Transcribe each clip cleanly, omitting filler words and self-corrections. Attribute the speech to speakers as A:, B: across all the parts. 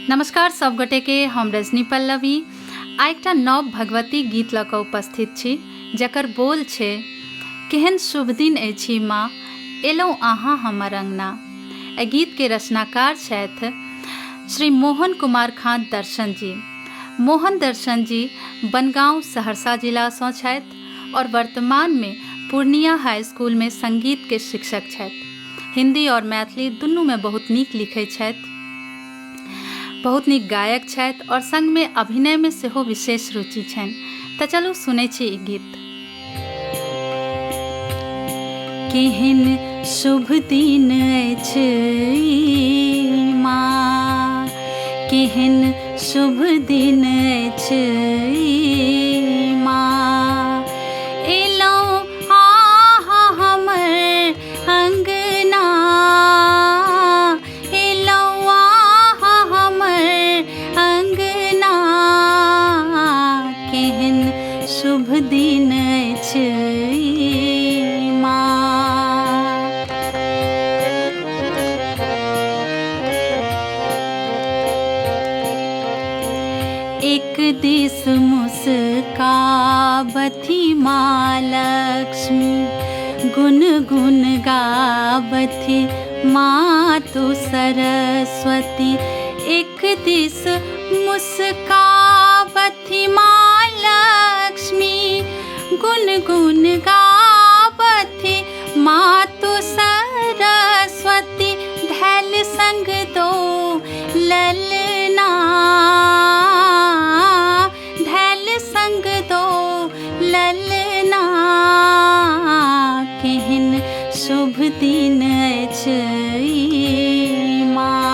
A: नमस्कार सब गोटे के हम रजनी पल्लवी आ एकटा नव भगवती गीत लऽ कऽ उपस्थित छी जकर बोल छै केहन शुभ दिन अछि माँ एलहुँ अहाँ हमर अंगना। एहि गीत के रचनाकार छथि श्री मोहन कुमार खाँ दर्शन जी। मोहन दर्शन जी बनगांव सहरसा जिलासँ छथि और वर्तमान में पूर्णिया हाई स्कूल में संगीत के शिक्षक छथि। हिंदी और मैथिली दुनू में बहुत नीक लिखै छथि, बहुत नीक गायक छथि और संग में अभिनय में सेहो विशेष रुचि छनि। तऽ चलू सुनै छी ई गीत। केहन शुभ दिन अछि माँ, केहन शुभ दिन अछि माँ, एलहुँ अहाँ हमर अंगना, एलहुँ अहाँ हमर अंगना, केहन शुभ दिन अछि माँ। एक दिस मुस्काबथी माँ लक्ष्मी, गुनगुन गाबथी माँ तू सरस्वती। एक दिस मुस्काबथी माँ लक्ष्मी, गुनगुन गाबथी माँ तू सरस्वती। धैल संग दो ललना, धैल संग दो ललना, केहन शुभ दिन अछि माँ।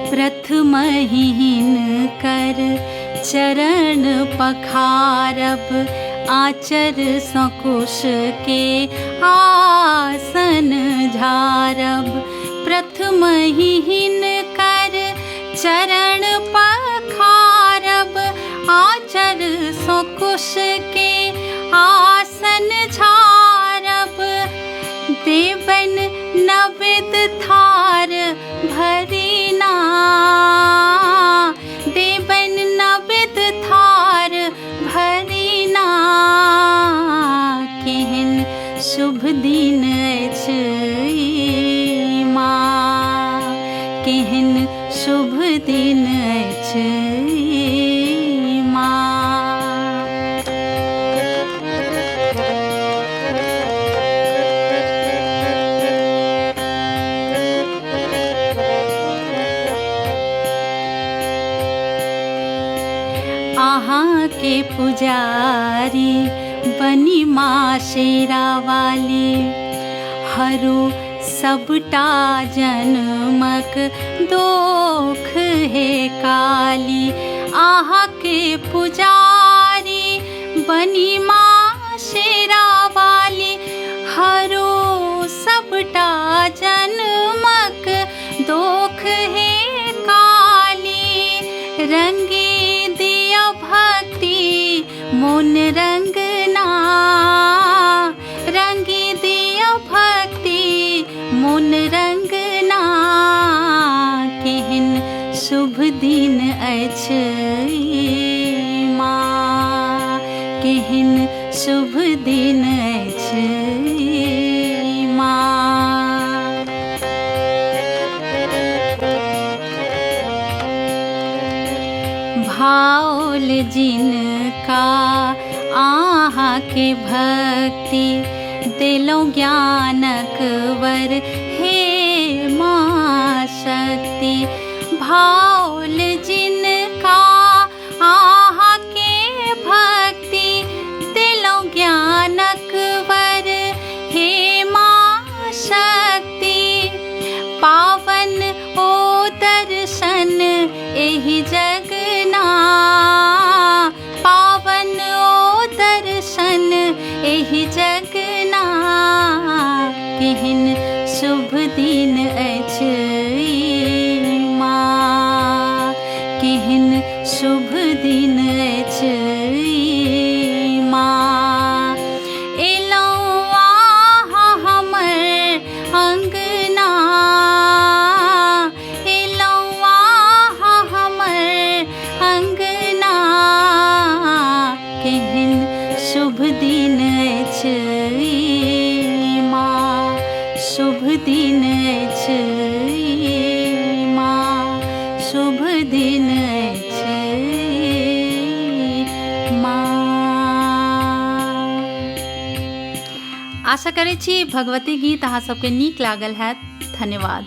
A: प्रथम हिनकर चरण पखारब, आचर सँ कुश के आसन झारब। प्रथम हिनकर चरण पखारब, आचर सँ कुश के आसन झारब। देबन नवेद थार भरिना, देबन नवेद थार भरिना, केहन शुभ दिन अछि माँ, केहन शुभ दिन अछि माँ। अहाँ के पुजारी बनी माँ शेरा वाली, हरू सबटा जन्मक दोख हे काली। अहाँ के पुजारी बनी माँ शेरा वाली, हरू सबटा जन्मक दोख हे काली। रंगी दिया भक्ति मोन रंगना, रंगी दिया भक्ति मोन रंगना, केहन शुभ दिन अछि माँ, केहन शुभ दिन अछि माँ। भाओल जिनका अहाँ के भक्ति, देलहुँ ज्ञानक वर हे माँ शक्ति। भाओल जिनका अहाँ के भक्ति, देलहुँ ज्ञानक वर हे माँ शक्ति। पावन ओ दर्शन एहि जगना, पावन ओ दर्शन एहि जगना, केहन शुभ दिन अछि माँ। दिन अछि ई माँ। एलहुँ अहाँ हमर अङ्गना, एलहुँ अहाँ हमर अङ्गना, केहन शुभ दिन अछि ई माँ, शुभ दिन अछि ई माँ, शुभ दिन अछि माँ। आशा करै छी भगवती गीत अहाँ सबके नीक लागल हैत। धन्यवाद।